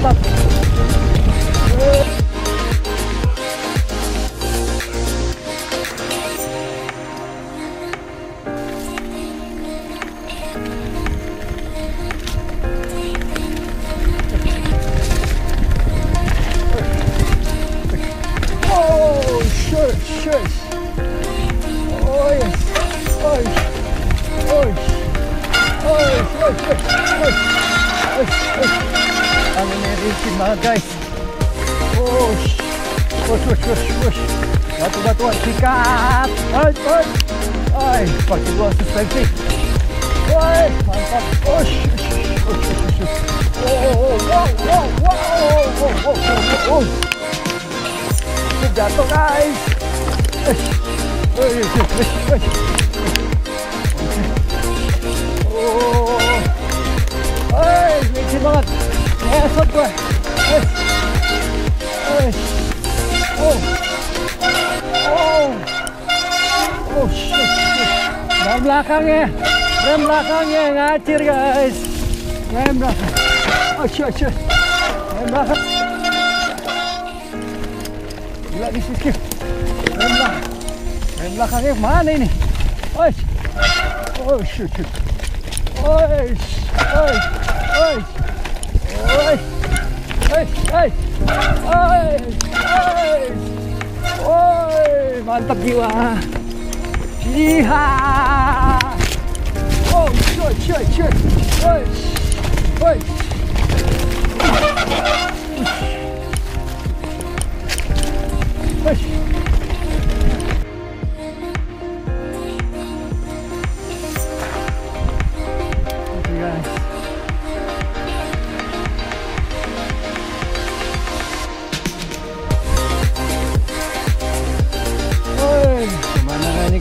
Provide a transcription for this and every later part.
mantap. Oh, shush. Oh, yes. Ang energy mga guys. Batu-batuan sikat. Ay, pakai luar suspensi. Ay, mantap. Wow. Jatuh guys. Licin banget. Esot gue. Shit. Rem belakangnya ngacir guys. Rem belakang. Shit. Rem belakang. Gila di sisi. Rem belakangnya mana ini? Shit. Mantap jiwa. Iya. Shit.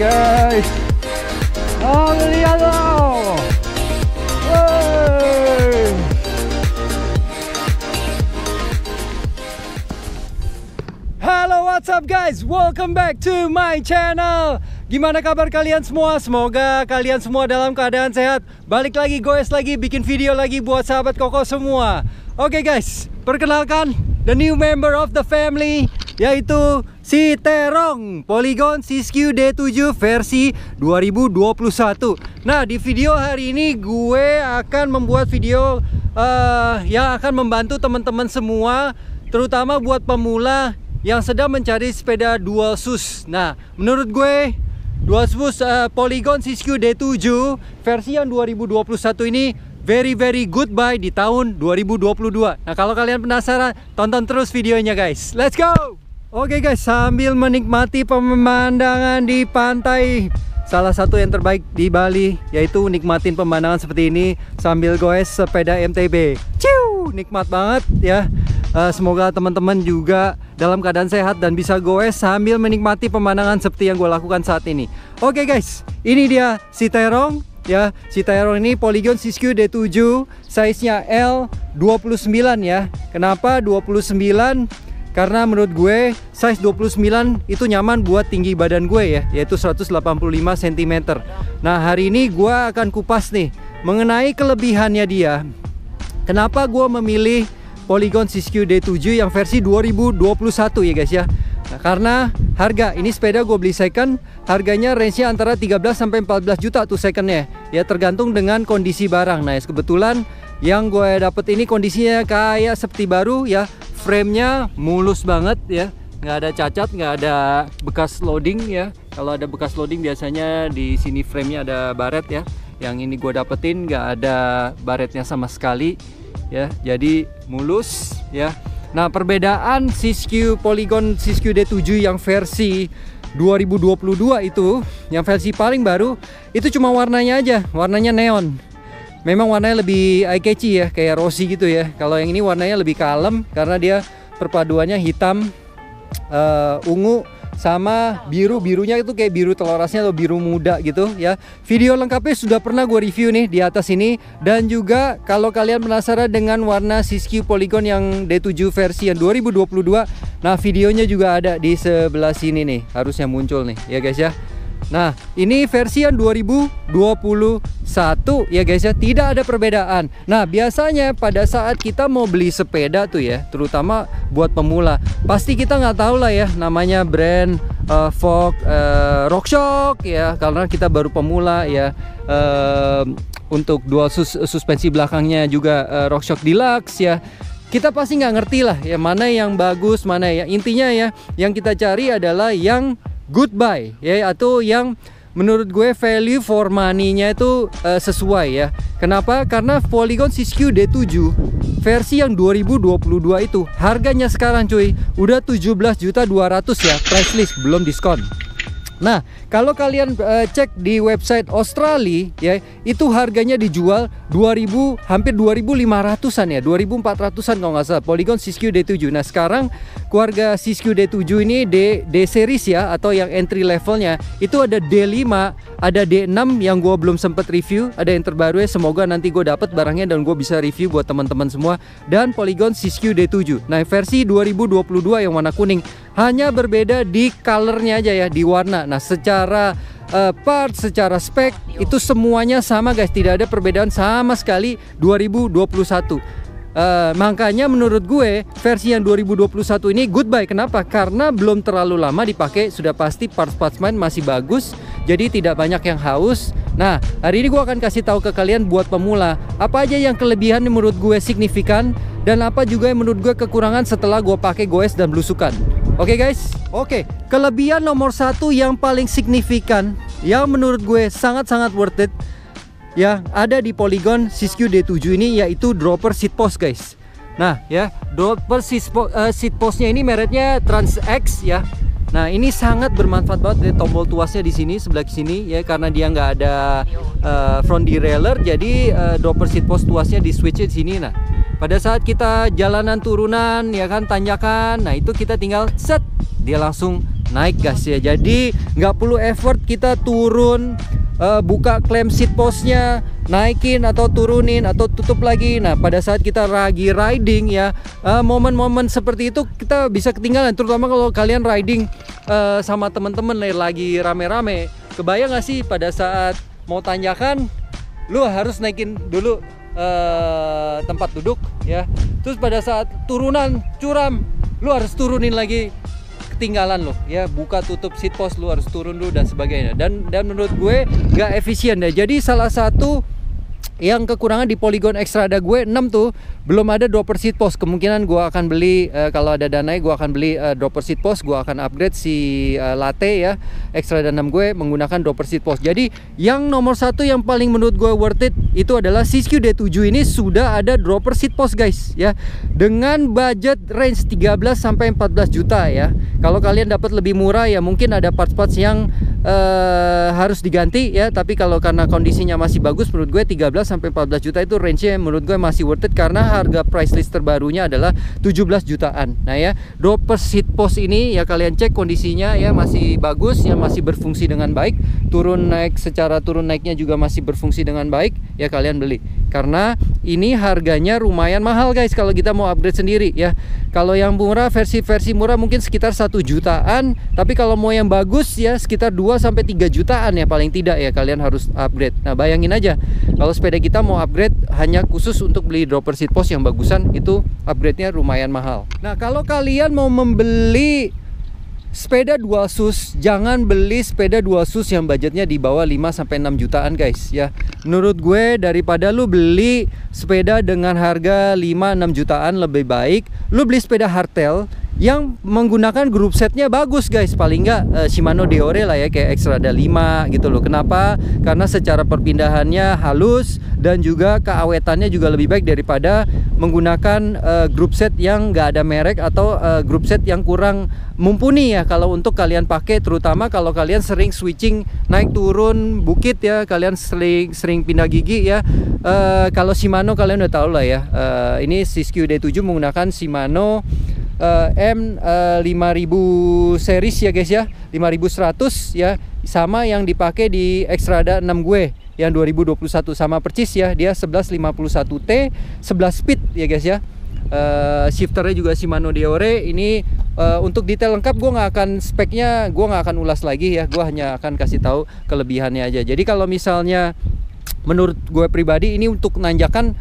Guys, lihat loh. Halo, what's up guys? Welcome back to my channel. Gimana kabar kalian semua? Semoga kalian semua dalam keadaan sehat. Balik lagi, goes lagi, bikin video lagi buat sahabat Koko semua. Oke guys, perkenalkan the new member of the family, yaitu si Terong Polygon Siskiyou D7 versi 2021. Nah, di video hari ini gue akan membuat video yang akan membantu teman-teman semua, terutama buat pemula yang sedang mencari sepeda dual sus. Nah, menurut gue dual sus Polygon Siskiyou D7 versi yang 2021 ini very good buy di tahun 2022. Nah, kalau kalian penasaran, tonton terus videonya guys. Let's go! Oke guys, sambil menikmati pemandangan di pantai salah satu yang terbaik di Bali, yaitu nikmatin pemandangan seperti ini sambil goes sepeda MTB. Ciu, nikmat banget ya. Semoga teman-teman juga dalam keadaan sehat dan bisa goes sambil menikmati pemandangan seperti yang gue lakukan saat ini. Oke guys, ini dia si Terong ya. Si Terong ini Polygon Siskiyou D7, size-nya L29 ya. Kenapa 29? Karena menurut gue size 29 itu nyaman buat tinggi badan gue ya, yaitu 185 cm. Nah, hari ini gue akan kupas nih mengenai kelebihannya dia. Kenapa gue memilih Polygon Siskiyou D7 yang versi 2021 ya guys ya. Nah, karena harga, ini sepeda gue beli second, harganya range-nya antara 13 sampai 14 juta tuh secondnya. Ya tergantung dengan kondisi barang. Nah, kebetulan yang gue dapet ini kondisinya kayak seperti baru ya. Frame-nya mulus banget ya, nggak ada cacat, nggak ada bekas loading ya. Kalau ada bekas loading biasanya di sini frame-nya ada baret ya. Yang ini gue dapetin nggak ada baretnya sama sekali ya, jadi mulus ya. Nah, perbedaan Siskiyou Polygon Siskiyou D7 yang versi 2022 itu, yang versi paling baru, itu cuma warnanya aja, warnanya neon. Memang warnanya lebih eye catchy ya, kayak rosy gitu ya. Kalau yang ini warnanya lebih kalem karena dia perpaduannya hitam, ungu sama biru. Birunya itu kayak biru telur asin atau biru muda gitu ya. Video lengkapnya sudah pernah gue review nih di atas ini. Dan juga kalau kalian penasaran dengan warna Siskiyou Polygon yang D7 versi yang 2022, nah videonya juga ada di sebelah sini nih, harusnya muncul nih ya guys ya. Nah, ini versi yang 2021 ya guys ya, tidak ada perbedaan. Nah, biasanya pada saat kita mau beli sepeda tuh ya, terutama buat pemula, pasti kita nggak tahu lah ya namanya brand Vogue, RockShox ya, karena kita baru pemula ya. Untuk dual suspensi belakangnya juga RockShox Deluxe ya. Kita pasti nggak ngerti lah ya mana yang bagus, mana ya. Intinya ya, yang kita cari adalah yang good buy ya, atau yang menurut gue value for money-nya itu sesuai ya. Kenapa? Karena Polygon Siskiyou D7 versi yang 2022 itu harganya sekarang cuy udah 17.200.000 ya, price list belum diskon. Nah, kalau kalian cek di website Australia ya, itu harganya dijual 2000, hampir 2500-an ya, 2400-an kalau nggak salah, Polygon Siskiyou D7. Nah, sekarang keluarga Siskiyou D7 ini D series ya, atau yang entry levelnya itu ada D5, ada D6 yang gue belum sempet review, ada yang terbaru ya, semoga nanti gue dapet barangnya dan gue bisa review buat teman-teman semua. Dan Polygon Siskiyou D7. Nah, versi 2022 yang warna kuning, hanya berbeda di colornya aja ya, di warna. Nah, secara part, secara spek itu semuanya sama guys, tidak ada perbedaan sama sekali 2021. Makanya menurut gue versi yang 2021 ini good buy. Kenapa? Karena belum terlalu lama dipakai, sudah pasti parts main masih bagus, jadi tidak banyak yang haus. Nah, hari ini gue akan kasih tahu ke kalian buat pemula apa aja yang kelebihan menurut gue signifikan, dan apa juga yang menurut gue kekurangan setelah gue pakai goes dan belusukan. Oke guys, oke. Kelebihan nomor satu yang paling signifikan, yang menurut gue sangat-sangat worth it ya, ada di Polygon Siskiyou D7 ini, yaitu dropper seat post guys. Nah ya, dropper seat postnya ini mereknya TransX ya. Nah, ini sangat bermanfaat banget. Dari tombol tuasnya di sini, sebelah sini ya, karena dia nggak ada front derailleur, jadi dropper seat post tuasnya di switch di sini. Nah, pada saat kita jalanan turunan ya kan, tanjakan, nah itu kita tinggal set, dia langsung naik gas ya. Jadi nggak perlu effort kita turun, buka klem seat postnya, naikin atau turunin atau tutup lagi. Nah, pada saat kita lagi riding ya, momen-momen seperti itu kita bisa ketinggalan, terutama kalau kalian riding sama temen-temen lagi rame-rame. Kebayang gak sih pada saat mau tanjakan lu harus naikin dulu tempat duduk ya, terus pada saat turunan curam lu harus turunin lagi, ketinggalan loh ya, buka tutup seat post lu harus turun dulu dan sebagainya, dan menurut gue gak efisien deh. Jadi salah satu yang kekurangan di Polygon Xtrada gue 6 tuh belum ada dropper seat post. Kemungkinan gue akan beli, kalau ada dananya gue akan beli dropper seat post. Gue akan upgrade si Latte ya, Xtrada 6 gue menggunakan dropper seat post. Jadi yang nomor satu yang paling menurut gue worth it itu adalah Siskiyou D7 ini sudah ada dropper seat post guys ya, dengan budget range 13 sampai 14 juta ya. Kalau kalian dapat lebih murah ya mungkin ada parts-parts yang harus diganti ya, tapi kalau karena kondisinya masih bagus, menurut gue 13 sampai 14 juta itu range-nya menurut gue masih worth it, karena harga price list terbarunya adalah 17 jutaan. Nah ya, dropper seat post ini ya kalian cek kondisinya ya masih bagus ya, masih berfungsi dengan baik. Turun naik, secara turun naiknya juga masih berfungsi dengan baik ya, kalian beli. Karena ini harganya lumayan mahal guys kalau kita mau upgrade sendiri ya. Kalau yang murah, versi murah mungkin sekitar 1 jutaan, tapi kalau mau yang bagus ya sekitar 2 sampai 3 jutaan ya paling tidak ya, kalian harus upgrade. Nah, bayangin aja kalau sepeda kita mau upgrade hanya khusus untuk beli dropper seat post yang bagusan, itu upgrade-nya lumayan mahal. Nah, kalau kalian mau membeli sepeda dual sus, jangan beli sepeda dual sus yang budgetnya di bawah 5 sampai 6 jutaan guys ya. Menurut gue daripada lu beli sepeda dengan harga 5-6 jutaan, lebih baik lu beli sepeda hardtail yang menggunakan grup setnya bagus guys. Paling nggak Shimano Deore lah ya, kayak Xtrada 5 gitu loh. Kenapa? Karena secara perpindahannya halus dan juga keawetannya juga lebih baik daripada menggunakan grup set yang nggak ada merek atau grup set yang kurang mumpuni ya kalau untuk kalian pakai, terutama kalau kalian sering switching naik turun bukit ya, kalian sering pindah gigi ya. Kalau Shimano kalian udah tahu lah ya, ini Siskiyou D7 menggunakan Shimano M5000 series ya guys ya, 5100 ya, sama yang dipakai di Xtrada 6 gue yang 2021, sama persis ya, dia 1151T 11 speed ya guys ya. Shifternya juga Shimano Deore, ini Untuk detail lengkap gue nggak akan speknya, gue nggak akan ulas lagi ya. Gue hanya akan kasih tahu kelebihannya aja. Jadi kalau misalnya menurut gue pribadi ini untuk nanjakan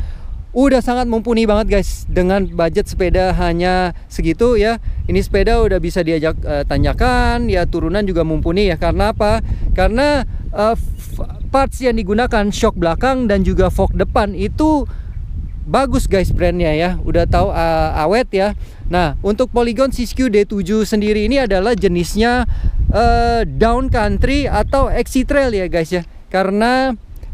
udah sangat mumpuni banget guys. Dengan budget sepeda hanya segitu ya, ini sepeda udah bisa diajak tanjakan ya, turunan juga mumpuni ya. Karena apa? Karena parts yang digunakan, shock belakang dan juga fork depan itu bagus guys, brandnya ya, udah tahu awet ya. Nah, untuk Polygon Siskiyou D7 sendiri ini adalah jenisnya down country atau XC trail ya guys ya. Karena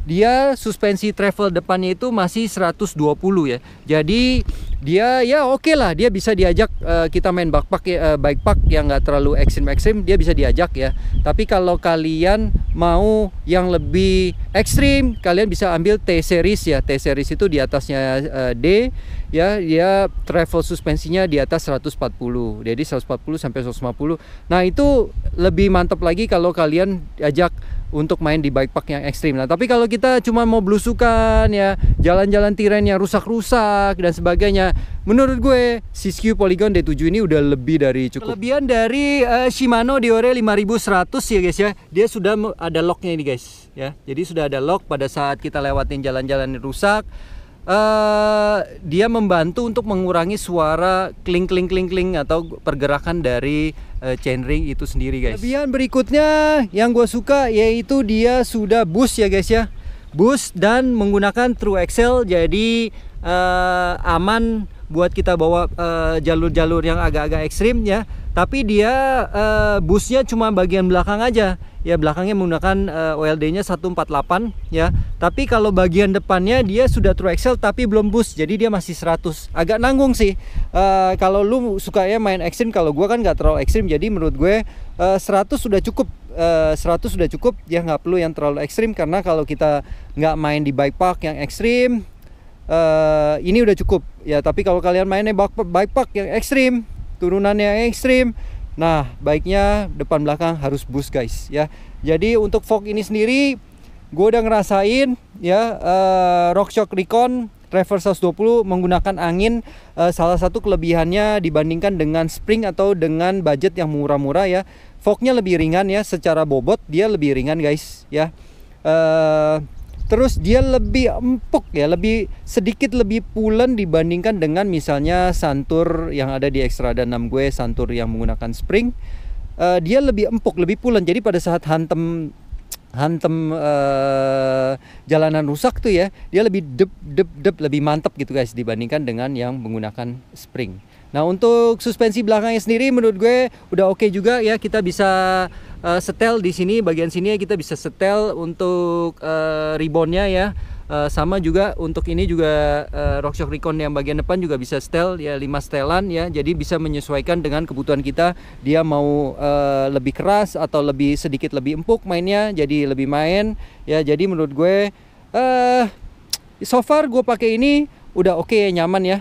dia suspensi travel depannya itu masih 120 ya. Jadi dia ya oke lah, dia bisa diajak kita main bike park yang nggak terlalu ekstrim, dia bisa diajak ya. Tapi kalau kalian mau yang lebih ekstrim, kalian bisa ambil T series ya. T series itu di atasnya D ya, dia travel suspensinya di atas 140. Jadi 140 sampai 150. Nah, itu lebih mantap lagi kalau kalian ajak untuk main di bike park yang ekstrim. Nah, tapi kalau kita cuma mau belusukan ya, jalan-jalan tiren yang rusak-rusak dan sebagainya, menurut gue Siskiyou Polygon D7 ini udah lebih dari cukup. Kelebihan dari Shimano Deore 5100 ya guys ya, dia sudah ada locknya ini guys ya. Jadi sudah ada lock pada saat kita lewatin jalan-jalan rusak. Dia membantu untuk mengurangi suara kling atau pergerakan dari chainring itu sendiri guys. Kelebihan berikutnya yang gue suka yaitu dia sudah boost ya guys ya, boost dan menggunakan True Axle, jadi aman buat kita bawa jalur-jalur yang agak-agak ekstrim ya. Tapi dia boostnya cuma bagian belakang aja ya, belakangnya menggunakan OLD-nya 148 ya. Tapi kalau bagian depannya dia sudah True Axle tapi belum boost, jadi dia masih 100. Agak nanggung sih kalau lu suka ya main ekstrim. Kalau gua kan nggak terlalu ekstrim, jadi menurut gue 100 sudah cukup. 100 sudah cukup ya, nggak perlu yang terlalu ekstrim. Karena kalau kita nggak main di bike park yang ekstrim, ini udah cukup ya. Tapi kalau kalian mainnya bike park yang ekstrim, turunannya yang ekstrim, nah baiknya depan belakang harus boost guys ya. Jadi untuk fork ini sendiri gue udah ngerasain ya, RockShox Recon Reverse 120 menggunakan angin. Salah satu kelebihannya dibandingkan dengan spring atau dengan budget yang murah-murah ya, forknya lebih ringan ya, secara bobot dia lebih ringan guys ya. Terus dia lebih empuk ya, sedikit lebih pulen dibandingkan dengan misalnya Santur yang ada di Xtrada 6 gue, Santur yang menggunakan spring. Dia lebih empuk, lebih pulen. Jadi pada saat hantem jalanan rusak tuh ya, dia lebih lebih mantap gitu guys dibandingkan dengan yang menggunakan spring. Nah, untuk suspensi belakangnya sendiri menurut gue udah oke juga ya. Kita bisa setel di sini, bagian sini ya, kita bisa setel untuk ribonnya ya. Sama juga untuk ini juga RockShox Recon yang bagian depan juga bisa setel ya, 5 setelan ya. Jadi bisa menyesuaikan dengan kebutuhan kita, dia mau lebih keras atau sedikit lebih empuk mainnya, jadi lebih main ya. Jadi menurut gue so far gue pakai ini udah oke, nyaman ya.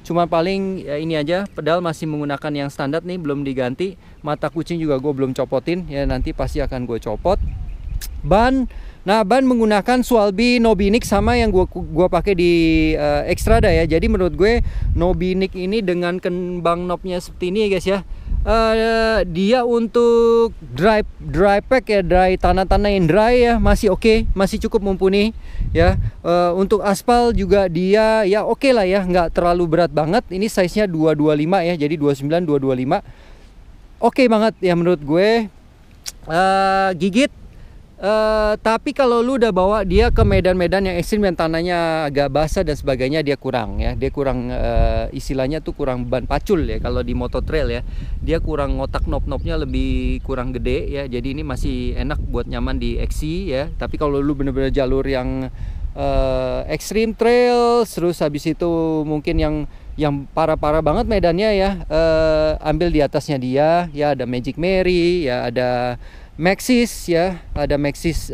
Cuma paling ya ini aja, pedal masih menggunakan yang standar nih, belum diganti. Mata kucing juga gue belum copotin ya, nanti pasti akan gue copot. Ban menggunakan Swalby Nobinik sama yang gua pakai di Xtrada ya. Jadi menurut gue Nobinik ini dengan kembang knobnya seperti ini ya guys ya, dia untuk dry pack ya, tanah-tanah yang dry ya, masih oke, masih cukup mumpuni ya. Untuk aspal juga dia ya oke lah ya, nggak terlalu berat banget. Ini size nya 225 ya, jadi 29 225 oke banget ya menurut gue. Gigit. Tapi kalau lu udah bawa dia ke medan-medan yang ekstrim yang tanahnya agak basah dan sebagainya, dia kurang ya. Dia kurang istilahnya tuh kurang ban pacul ya kalau di moto trail ya. Dia kurang ngotak knob-knobnya lebih kurang gede ya. Jadi ini masih enak buat nyaman di XC ya. Tapi kalau lu bener-bener jalur yang extreme trail, terus habis itu mungkin yang parah-parah banget medannya ya, ambil di atasnya dia ya. Ada Magic Mary ya, ada Maxxis ya, ada Maxxis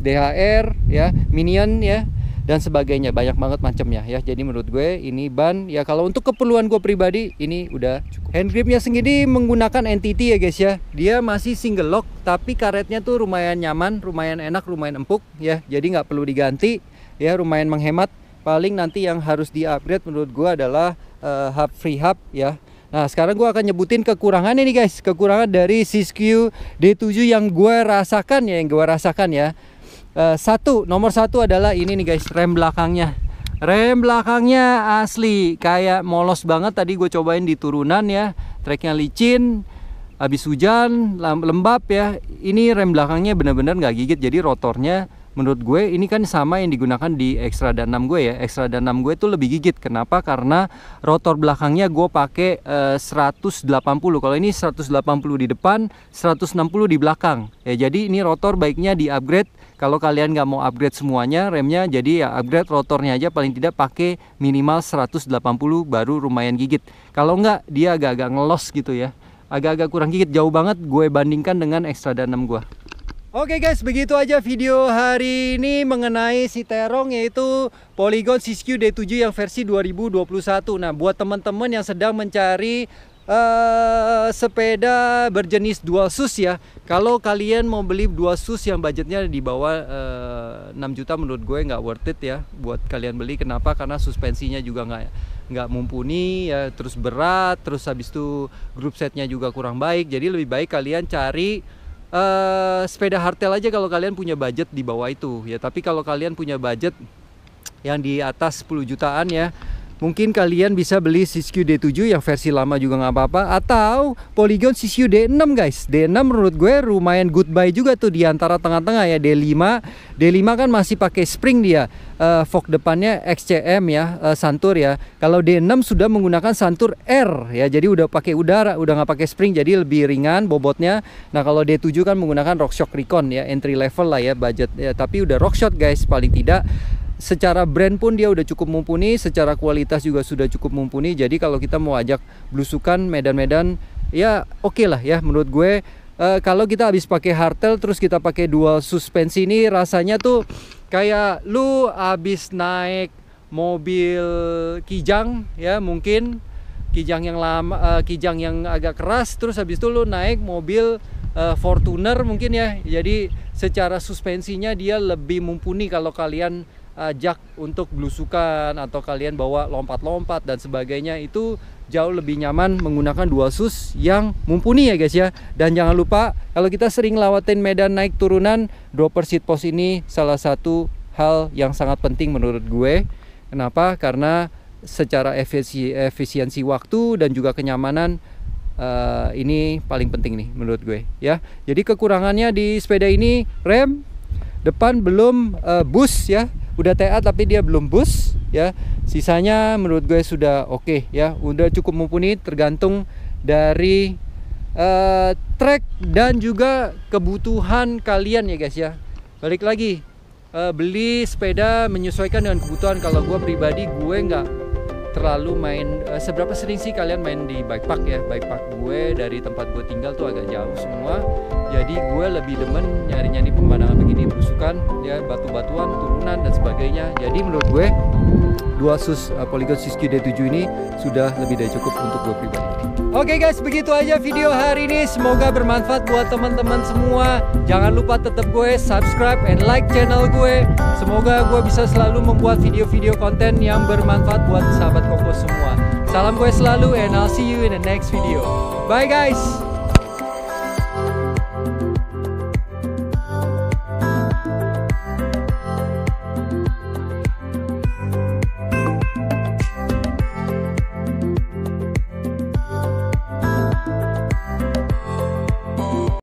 DHR ya, Minion ya, dan sebagainya, banyak banget macamnya ya. Jadi menurut gue ini ban ya, kalau untuk keperluan gue pribadi ini udah cukup. Hand gripnya sendiri menggunakan NTT ya guys ya. Dia masih single lock tapi karetnya tuh lumayan nyaman, lumayan enak, lumayan empuk ya. Jadi nggak perlu diganti ya, lumayan menghemat Paling nanti yang harus di-upgrade menurut gue adalah hub free hub ya. Nah sekarang gue akan nyebutin kekurangan ini guys, kekurangan dari Siskiyou D7 yang gue rasakan ya, nomor satu adalah ini nih guys, rem belakangnya. Rem belakangnya asli kayak molos banget. Tadi gue cobain di turunan ya, treknya licin, habis hujan lembab ya. Ini rem belakangnya bener-bener nggak gigit. Jadi rotornya menurut gue ini kan sama yang digunakan di Xtrada 6 gue ya. Xtrada 6 gue tuh lebih gigit. Kenapa? Karena rotor belakangnya gue pakai 180. Kalau ini 180 di depan, 160 di belakang. Ya jadi ini rotor baiknya di upgrade. Kalau kalian nggak mau upgrade semuanya remnya, jadi ya upgrade rotornya aja, paling tidak pakai minimal 180 baru lumayan gigit. Kalau nggak dia agak-agak ngelos gitu ya. Agak-agak kurang gigit, jauh banget gue bandingkan dengan Xtrada 6 gue. Oke guys, begitu aja video hari ini mengenai si terong, yaitu Polygon Siskiyou D7 yang versi 2021. Nah, buat teman-teman yang sedang mencari sepeda berjenis dual sus ya, kalau kalian mau beli dual sus yang budgetnya di bawah 6 juta, menurut gue nggak worth it ya buat kalian beli. Kenapa? Karena suspensinya juga nggak mumpuni ya, terus berat, terus habis itu grup setnya juga kurang baik. Jadi lebih baik kalian cari sepeda hardtail aja kalau kalian punya budget di bawah itu ya. Tapi kalau kalian punya budget yang di atas 10 jutaan ya, mungkin kalian bisa beli Siskiyou D7 yang versi lama juga nggak apa-apa, atau Polygon Siskiyou D6 guys. D6 menurut gue lumayan good buy juga tuh di antara tengah-tengah ya. D5 kan masih pakai spring dia, fork depannya XCM ya, Santur ya. Kalau D6 sudah menggunakan Santur R ya, jadi udah pakai udara, udah nggak pakai spring, jadi lebih ringan bobotnya. Nah kalau D7 kan menggunakan RockShox Recon ya, entry level lah ya budget ya, tapi udah RockShox guys. Paling tidak secara brand pun dia udah cukup mumpuni, secara kualitas juga sudah cukup mumpuni. Jadi kalau kita mau ajak belusukan medan-medan ya oke lah ya menurut gue. Kalau kita habis pakai hardtail terus kita pakai dual suspensi, ini rasanya tuh kayak lu habis naik mobil Kijang ya, mungkin Kijang yang lama, Kijang yang agak keras, terus habis itu lu naik mobil Fortuner mungkin ya. Jadi secara suspensinya dia lebih mumpuni kalau kalian ajak untuk belusukan atau kalian bawa lompat-lompat dan sebagainya. Itu jauh lebih nyaman menggunakan dual sus yang mumpuni ya guys ya. Dan jangan lupa kalau kita sering lewatin medan naik turunan, dropper seat post ini salah satu hal yang sangat penting menurut gue. Kenapa? Karena secara efisiensi waktu dan juga kenyamanan, ini paling penting nih menurut gue ya. Jadi kekurangannya di sepeda ini, rem depan belum boost ya. Udah TA tapi dia belum boost ya. Sisanya menurut gue sudah oke ya, udah cukup mumpuni tergantung dari track dan juga kebutuhan kalian ya guys ya. Balik lagi, beli sepeda menyesuaikan dengan kebutuhan. Kalau gue pribadi, gue nggak terlalu main. Seberapa sering sih kalian main di bike park ya? Bike park gue dari tempat gue tinggal tuh agak jauh semua. Jadi gue lebih demen nyari-nyari pemandangan begini, berusukan ya, batu-batuan, turunan dan sebagainya. Jadi menurut gue dual sus Polygon Siskiyou D7 ini sudah lebih dari cukup untuk gue pribadi. Oke guys, begitu aja video hari ini. Semoga bermanfaat buat teman-teman semua. Jangan lupa tetap gue subscribe and like channel gue. Semoga gue bisa selalu membuat video-video konten yang bermanfaat buat sahabat Koko semua. Salam gue selalu, and I'll see you in the next video. Bye guys.